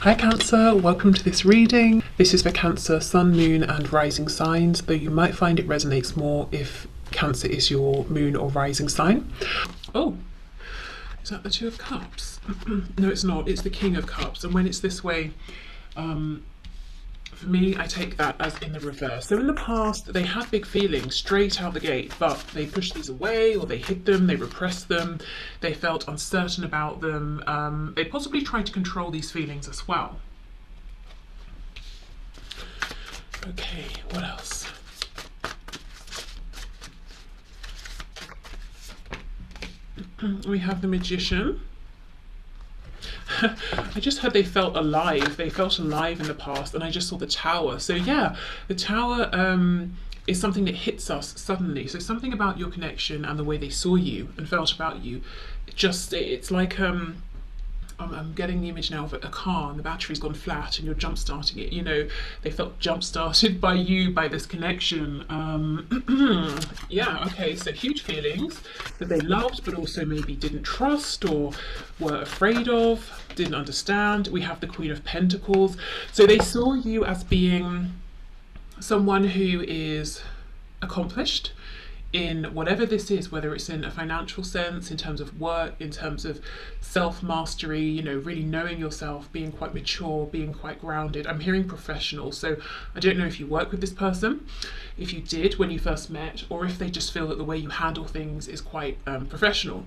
Hi Cancer, welcome to this reading. This is for Cancer, Sun, Moon and Rising signs, though you might find it resonates more if Cancer is your Moon or Rising sign. Oh, is that the Two of Cups? No, it's not. It's the King of Cups. And when it's this way, for me, I take that as in the reverse. So in the past, they had big feelings straight out the gate, but they pushed these away or they hid them, they repressed them, they felt uncertain about them. They possibly tried to control these feelings as well. Okay, what else? We have the Magician. I just heard they felt alive. They felt alive in the past, and I just saw the Tower. So yeah, the Tower is something that hits us suddenly. So something about your connection and the way they saw you and felt about you. It's like I'm getting the image now of a car and the battery's gone flat and you're jump starting it. You know, they felt jump started by you, by this connection. Yeah, okay, so huge feelings that they loved but also maybe didn't trust or were afraid of, didn't understand. We have the Queen of Pentacles. So they saw you as being someone who is accomplished in whatever this is, whether it's in a financial sense, in terms of work, in terms of self-mastery, you know, really knowing yourself, being quite mature, being quite grounded. I'm hearing professional, so I don't know if you work with this person, if you did when you first met, or if they just feel that the way you handle things is quite professional.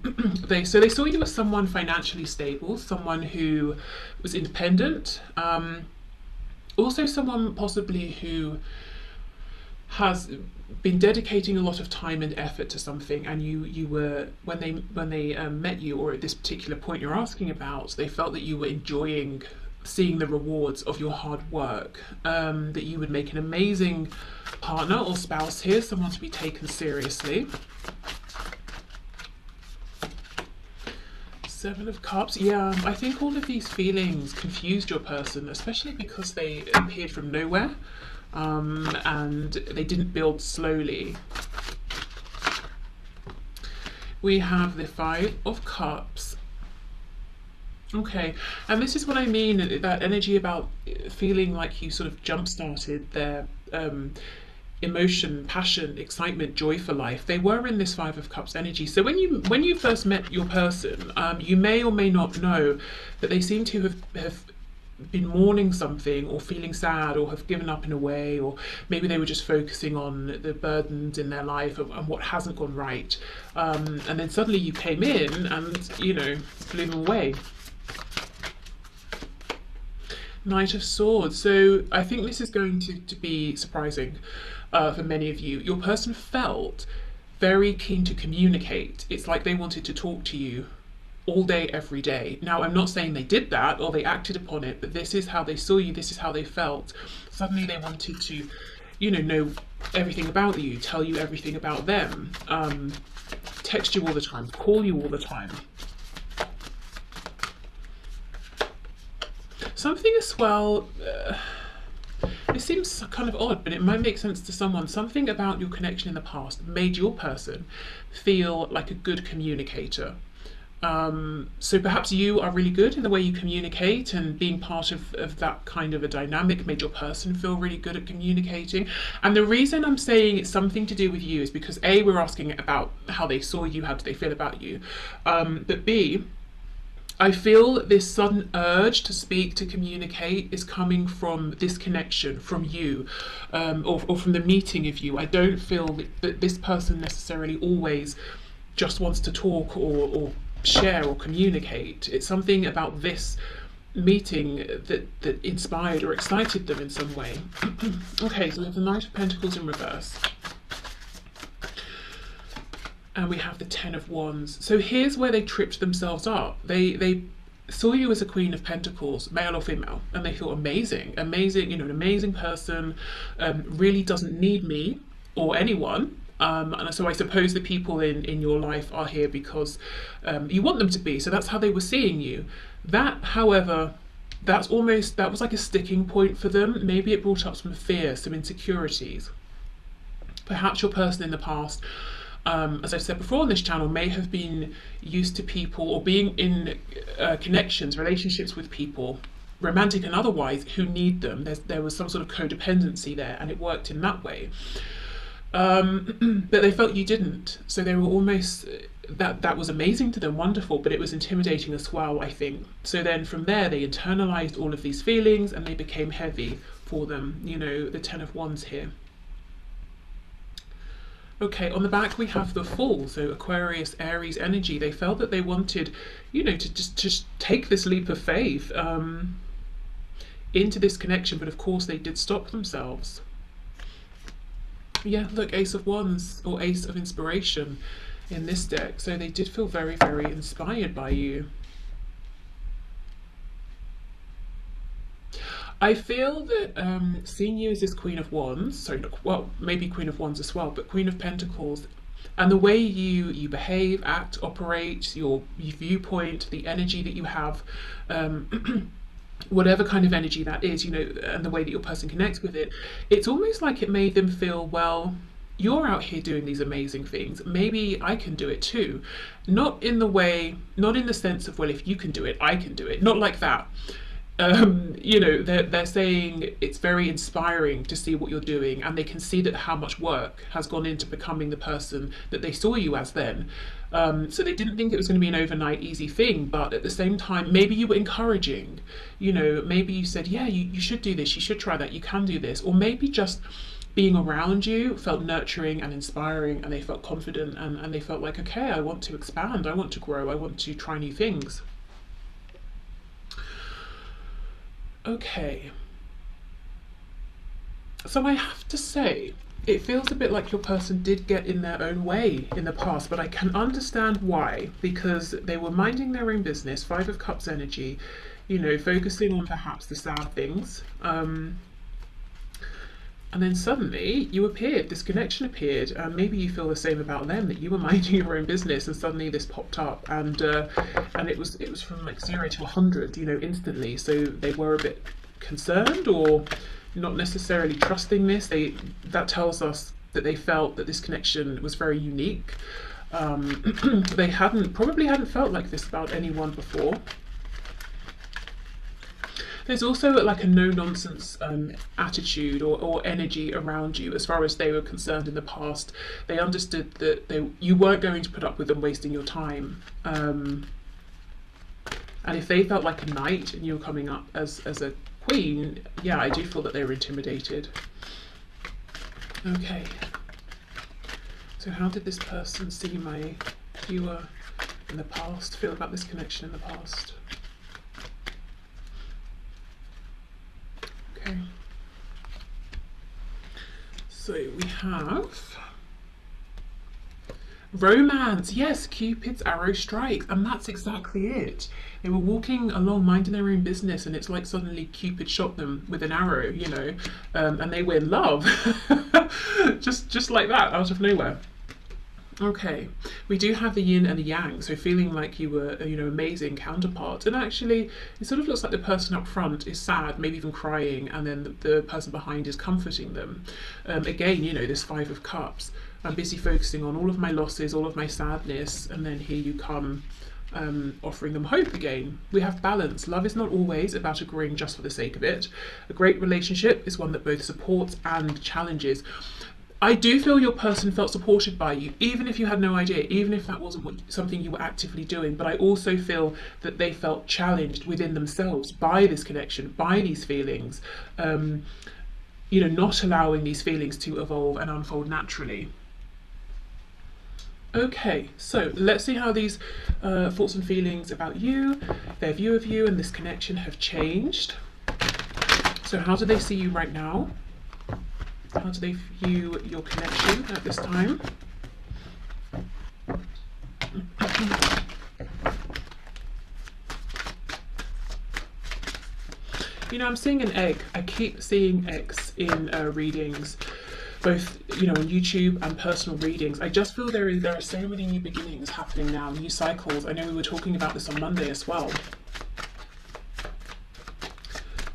So they saw you as someone financially stable, someone who was independent, also someone possibly who has been dedicating a lot of time and effort to something, and you were when they met you, or at this particular point you're asking about, they felt that you were enjoying seeing the rewards of your hard work, that you would make an amazing partner or spouse here, someone to be taken seriously. Seven of Cups. Yeah, I think all of these feelings confused your person, especially because they appeared from nowhere. And they didn't build slowly. We have the Five of Cups. Okay, and this is what I mean, that energy about feeling like you sort of jump-started their emotion, passion, excitement, joy for life. They were in this Five of Cups energy. So when you first met your person, you may or may not know that they seem to have been mourning something, or feeling sad, or have given up in a way, or maybe they were just focusing on the burdens in their life and what hasn't gone right, and then suddenly you came in and, you know, blew them away. Knight of Swords. So I think this is going to be surprising for many of you. Your person felt very keen to communicate. It's like they wanted to talk to you all day, every day. Now, I'm not saying they did that or they acted upon it, but this is how they saw you, this is how they felt. Suddenly they wanted to, you know everything about you, tell you everything about them, text you all the time, call you all the time. Something as well, it seems kind of odd, but it might make sense to someone. Something about your connection in the past made your person feel like a good communicator. So perhaps you are really good in the way you communicate, and being part of that kind of a dynamic made your person feel really good at communicating. And the reason I'm saying it's something to do with you is because A, we're asking about how they saw you, how did they feel about you, but B, I feel this sudden urge to speak, to communicate, is coming from this connection, from you, or from the meeting of you. I don't feel that this person necessarily always just wants to talk or share or communicate. It's something about this meeting that inspired or excited them in some way. Okay, so we have the Knight of Pentacles in reverse. And we have the Ten of Wands. So here's where they tripped themselves up. They saw you as a Queen of Pentacles, male or female, and they thought amazing, you know, an amazing person, really doesn't need me or anyone. And so I suppose the people in your life are here because you want them to be. So that's how they were seeing you. That, however, that was like a sticking point for them. Maybe it brought up some fear, some insecurities. Perhaps your person in the past, as I've said before on this channel, may have been used to people, or being in connections, relationships with people romantic and otherwise, who need them. There was some sort of codependency there, and it worked in that way. But they felt you didn't, so they were almost, that was amazing to them, wonderful, but it was intimidating as well, I think. So then from there they internalized all of these feelings and they became heavy for them, you know, the Ten of Wands here. Okay, on the back we have the Fool, so Aquarius, Aries energy. They felt that they wanted, you know, to just take this leap of faith into this connection, but of course they did stop themselves. Yeah, look, Ace of Wands or Ace of Inspiration in this deck. So they did feel very, very inspired by you. I feel that seeing you as this Queen of Wands, sorry, well, maybe Queen of Wands as well, but Queen of Pentacles, and the way you behave, act, operate, your viewpoint, the energy that you have, whatever kind of energy that is, you know, and the way that your person connects with it, it's almost like it made them feel, well, you're out here doing these amazing things, maybe I can do it too. Not in the way, not in the sense of, well, if you can do it, I can do it, not like that. You know, they're saying it's very inspiring to see what you're doing, and they can see that how much work has gone into becoming the person that they saw you as then. So they didn't think it was going to be an overnight easy thing, but at the same time, maybe you were encouraging, you know, maybe you said, yeah, you should do this, you should try that, you can do this, or maybe just being around you felt nurturing and inspiring, and they felt confident, and they felt like, okay, I want to expand, I want to grow, I want to try new things. Okay, so I have to say, it feels a bit like your person did get in their own way in the past, but I can understand why, because they were minding their own business, Five of Cups energy, you know, focusing on perhaps the sad things, and then suddenly you appeared, this connection appeared, and maybe you feel the same about them, that you were minding your own business and suddenly this popped up, and it was from like 0 to 100, you know, instantly. So they were a bit concerned or not necessarily trusting this. That tells us that they felt that this connection was very unique. They probably hadn't felt like this about anyone before. There's also like a no-nonsense attitude or energy around you as far as they were concerned in the past. They understood that you weren't going to put up with them wasting your time. And if they felt like a knight and you were coming up as a queen, yeah, I do feel that they were intimidated. Okay. So how did this person see my viewer in the past, feel about this connection in the past? Okay. So we have romance. Yes, Cupid's arrow strikes, and that's exactly it. They were walking along minding their own business, and it's like suddenly Cupid shot them with an arrow, you know, and they were in love. just like that, out of nowhere. Okay, we do have the yin and the yang, so feeling like you were, you know, amazing counterparts, and actually it sort of looks like the person up front is sad, maybe even crying, and then the person behind is comforting them. Again, you know, this Five of Cups, I'm busy focusing on all of my losses, all of my sadness, and then here you come, offering them hope again. We have balance. Love is not always about agreeing just for the sake of it. A great relationship is one that both supports and challenges. I do feel your person felt supported by you, even if you had no idea, even if that wasn't something you were actively doing. But I also feel that they felt challenged within themselves by this connection, by these feelings, you know, not allowing these feelings to evolve and unfold naturally. Okay, so let's see how these thoughts and feelings about you, their view of you and this connection have changed. So how do they see you right now? How do they view your connection at this time? You know, I'm seeing an egg. I keep seeing eggs in readings, both, you know, on YouTube and personal readings. I just feel there are so many new beginnings happening now, new cycles. I know we were talking about this on Monday as well.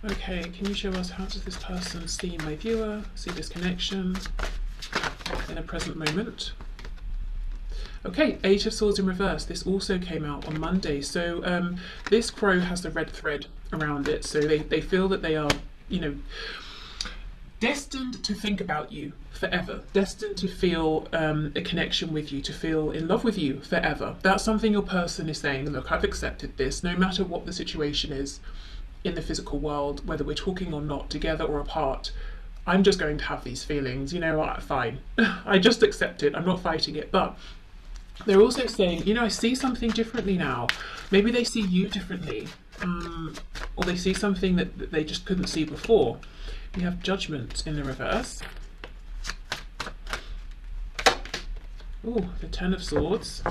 Okay, can you show us how does this person see my viewer, see this connection in a present moment? Okay, Eight of Swords in reverse. This also came out on Monday. So this crow has the red thread around it. So they feel that they are, you know, destined to think about you forever, destined to feel a connection with you, to feel in love with you forever. That's something your person is saying, look, I've accepted this, no matter what the situation is in the physical world, whether we're talking or not, together or apart, I'm just going to have these feelings, you know what, fine. I just accept it, I'm not fighting it. But they're also saying, you know, I see something differently now. Maybe they see you differently, or they see something that they just couldn't see before. We have Judgment in the reverse. Oh, the Ten of Swords.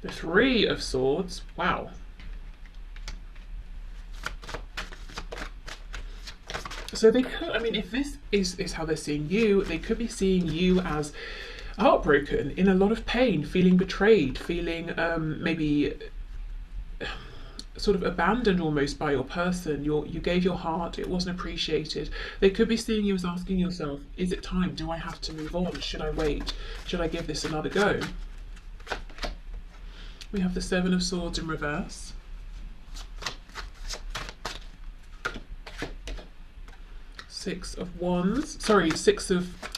The Three of Swords. Wow. So they could, I mean, if this is how they're seeing you, they could be seeing you as heartbroken, in a lot of pain, feeling betrayed, feeling maybe sort of abandoned almost by your person. You gave your heart, it wasn't appreciated. They could be seeing you as asking yourself, is it time? Do I have to move on? Should I wait? Should I give this another go? We have the Seven of Swords in reverse. Six of Wands, sorry,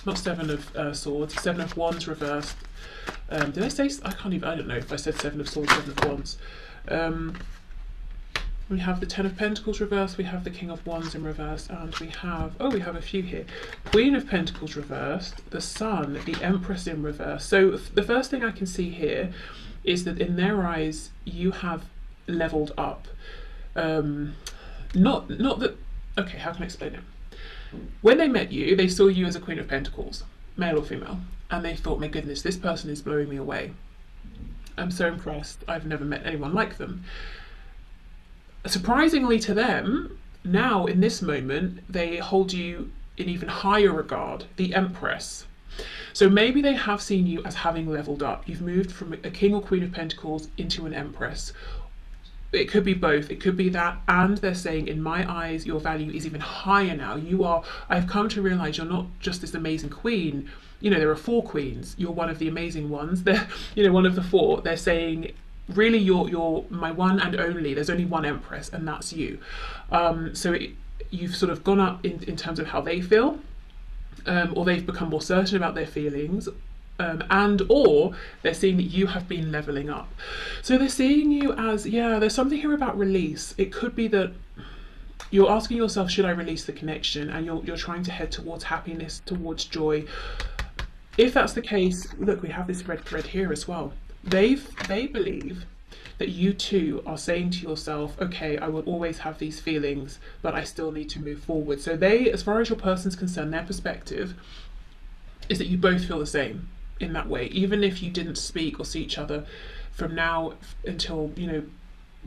not Seven of Swords, Seven of Wands reversed. Did I say, I don't know if I said Seven of Swords, Seven of Wands. We have the Ten of Pentacles reversed, we have the King of Wands in reverse, and we have a few here. Queen of Pentacles reversed, the Sun, the Empress in reverse. So the first thing I can see here is that in their eyes, you have leveled up. Not that, okay, how can I explain it? When they met you, they saw you as a Queen of Pentacles, male or female, and they thought, my goodness, this person is blowing me away. I'm so impressed. I've never met anyone like them. Surprisingly to them, now in this moment, they hold you in even higher regard, the Empress. So maybe they have seen you as having leveled up. You've moved from a King or Queen of Pentacles into an Empress. It could be both. It could be that, and they're saying, in my eyes, your value is even higher now. I've come to realize you're not just this amazing queen. You know, there are four queens. You're one of the amazing ones. They're, you know, one of the four. They're saying, really, you're my one and only. There's only one Empress, and that's you. You've sort of gone up in terms of how they feel, or they've become more certain about their feelings, or they're seeing that you have been leveling up. So they're seeing you as, yeah, there's something here about release. It could be that you're asking yourself, should I release the connection? And you're trying to head towards happiness, towards joy. If that's the case, look, we have this red thread here as well. They believe that you too are saying to yourself, okay, I will always have these feelings, but I still need to move forward. So they, as far as your person's concerned, their perspective is that you both feel the same in that way. Even if you didn't speak or see each other from now until, you know,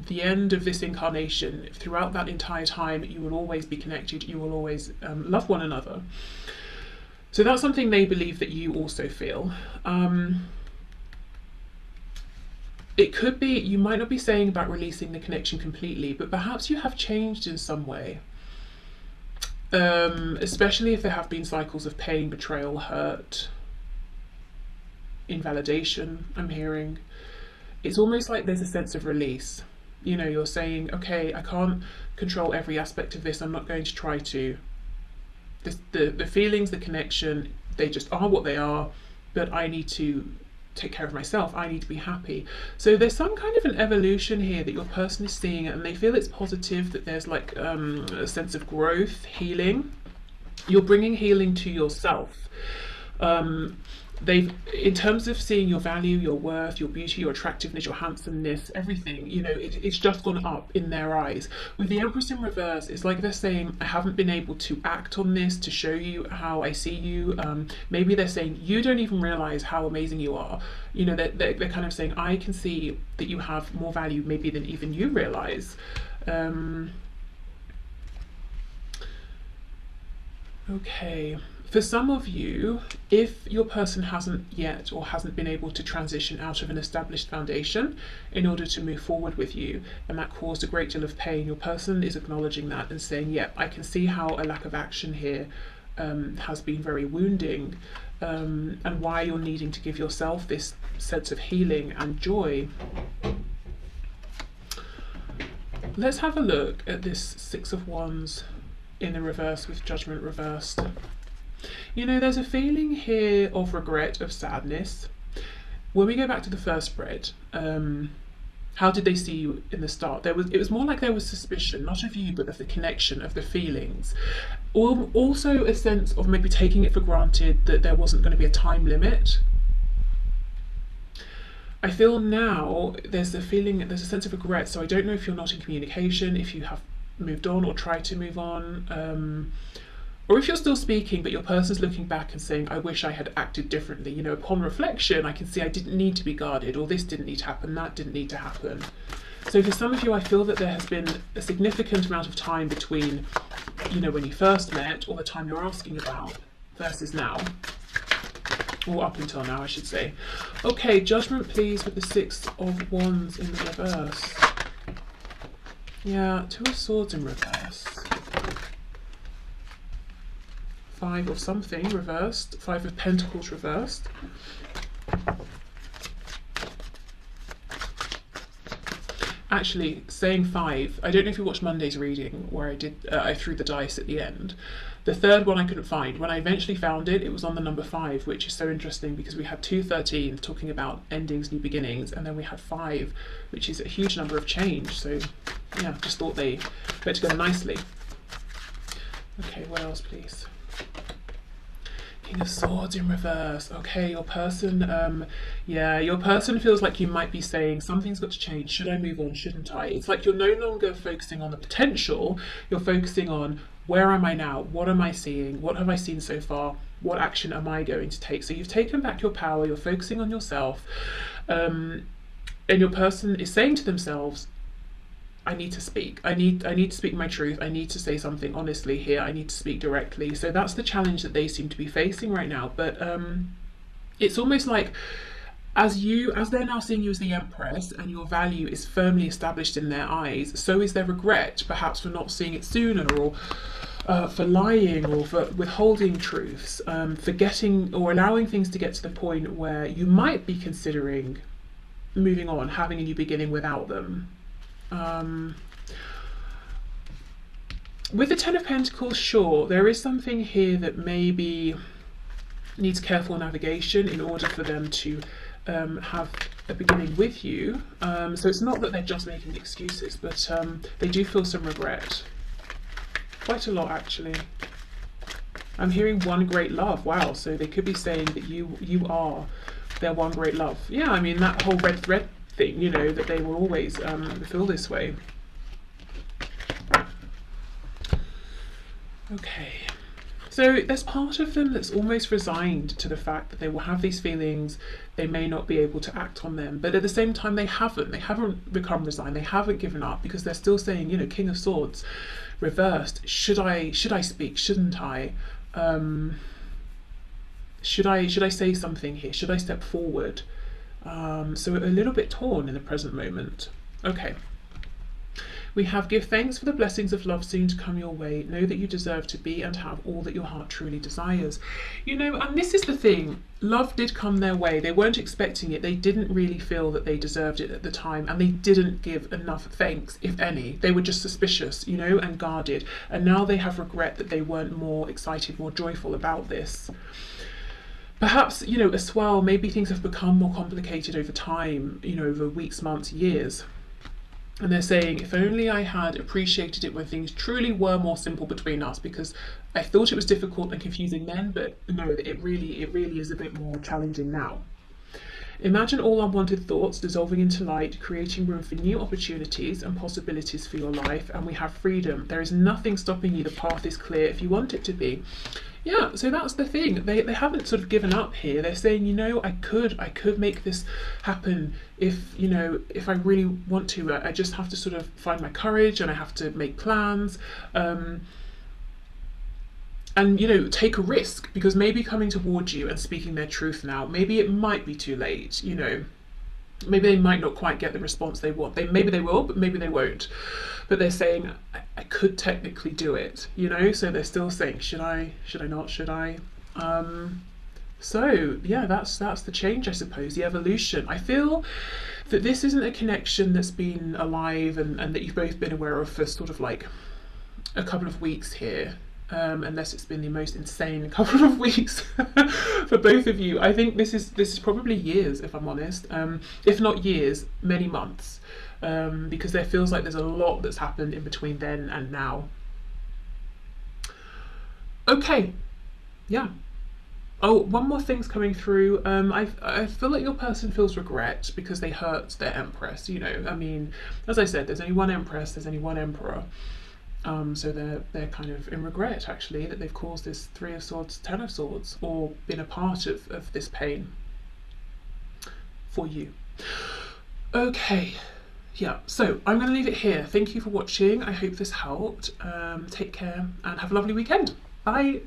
the end of this incarnation, throughout that entire time, you will always be connected, you will always love one another. So that's something they believe that you also feel. It could be, you might not be saying about releasing the connection completely, but perhaps you have changed in some way. Especially if there have been cycles of pain, betrayal, hurt, invalidation, I'm hearing. It's almost like there's a sense of release. You know, you're saying, okay, I can't control every aspect of this, I'm not going to try to. The feelings, the connection, they just are what they are, but I need to take care of myself, I need to be happy. So there's some kind of an evolution here that your person is seeing, and they feel it's positive, that there's like a sense of growth, healing. You're bringing healing to yourself. In terms of seeing your value, your worth, your beauty, your attractiveness, your handsomeness, everything, you know, it's just gone up in their eyes. With the Empress in reverse, it's like they're saying, I haven't been able to act on this to show you how I see you. Maybe they're saying, you don't even realize how amazing you are. You know, they're kind of saying, I can see that you have more value maybe than even you realize. Okay. For some of you, if your person hasn't yet or hasn't been able to transition out of an established foundation in order to move forward with you, and that caused a great deal of pain, your person is acknowledging that and saying, yeah, I can see how a lack of action here has been very wounding, and why you're needing to give yourself this sense of healing and joy. Let's have a look at this Six of Wands in the reverse with Judgment reversed. You know, there's a feeling here of regret, of sadness. When we go back to the first spread, how did they see you in the start? It was more like there was suspicion, not of you, but of the connection, of the feelings. Also a sense of maybe taking it for granted that there wasn't going to be a time limit. I feel now there's a feeling, there's a sense of regret. So I don't know if you're not in communication, if you have moved on or tried to move on, or if you're still speaking but your person's looking back and saying, I wish I had acted differently. You know, upon reflection I can see I didn't need to be guarded, or this didn't need to happen, that didn't need to happen. So for some of you, I feel that there has been a significant amount of time between, you know, when you first met, or the time you're asking about, versus now, or up until now I should say. Okay, Judgment please with the Six of Wands in the reverse. Yeah, Two of Swords in reverse. Five of something reversed, Five of Pentacles reversed. Actually, saying five, I don't know if you watched Monday's reading where I threw the dice at the end. The third one I couldn't find. When I eventually found it, it was on the number 5, which is so interesting because we had 2 13 talking about endings, new beginnings, and then we had 5, which is a huge number of change. So yeah, just thought they went together nicely. Okay, what else please? King of Swords in reverse. Okay, your person, yeah, your person feels like you might be saying something's got to change. Should I move on? Shouldn't I? It's like you're no longer focusing on the potential. You're focusing on, where am I now? What am I seeing? What have I seen so far? What action am I going to take? So you've taken back your power. You're focusing on yourself, and your person is saying to themselves, I need to speak. I need to speak my truth. I need to say something honestly here. I need to speak directly. So that's the challenge that they seem to be facing right now. But it's almost like as they're now seeing you as the Empress and your value is firmly established in their eyes, so is their regret, perhaps for not seeing it sooner, or for lying, or for withholding truths, forgetting or allowing things to get to the point where you might be considering moving on, having a new beginning without them. With the Ten of Pentacles, sure, there is something here that maybe needs careful navigation in order for them to have a beginning with you. So it's not that they're just making excuses, but they do feel some regret. Quite a lot, actually. I'm hearing one great love. Wow, so they could be saying that you are their one great love. Yeah, I mean, that whole red thread thing, you know, that they will always feel this way. Okay, so there's part of them that's almost resigned to the fact that they will have these feelings, they may not be able to act on them, but at the same time they haven't become resigned, they haven't given up, because they're still saying, you know, King of Swords reversed, should I speak, shouldn't I? Should I say something here? Should I step forward? So a little bit torn in the present moment. Okay. We have give thanks for the blessings of love soon to come your way. Know that you deserve to be and have all that your heart truly desires. You know, and this is the thing. Love did come their way. They weren't expecting it. They didn't really feel that they deserved it at the time. And they didn't give enough thanks, if any. They were just suspicious, you know, and guarded. And now they have regret that they weren't more excited, more joyful about this. Perhaps, you know, as well, maybe things have become more complicated over time, you know, over weeks, months, years. And they're saying, if only I had appreciated it when things truly were more simple between us, because I thought it was difficult and confusing then, but no, it really is a bit more challenging now. Imagine all unwanted thoughts dissolving into light, creating room for new opportunities and possibilities for your life, and we have freedom. There is nothing stopping you. The path is clear if you want it to be. Yeah, so that's the thing. They haven't sort of given up here. They're saying, you know, I could make this happen if, you know, if I really want to. I just have to sort of find my courage, and I have to make plans, and, you know, take a risk, because maybe coming towards you and speaking their truth now, maybe it might be too late, you know. Maybe they might not quite get the response they want. Maybe they will, but maybe they won't. But they're saying, I could technically do it, you know? So they're still saying, should I not, should I? So yeah, that's the change, I suppose, the evolution. I feel that this isn't a connection that's been alive and that you've both been aware of for sort of like a couple of weeks here. Unless it's been the most insane couple of weeks for both of you. I think this is probably years, if I'm honest. If not years, many months. Because there feels like there's a lot that's happened in between then and now. Okay, yeah. Oh, one more thing's coming through. I feel like your person feels regret because they hurt their empress. You know, I mean, as I said, there's only one empress, there's only one emperor. So they're kind of in regret, actually, that they've caused this Three of Swords, Ten of Swords, or been a part of this pain for you. Okay, yeah, so I'm going to leave it here. Thank you for watching. I hope this helped. Take care and have a lovely weekend. Bye.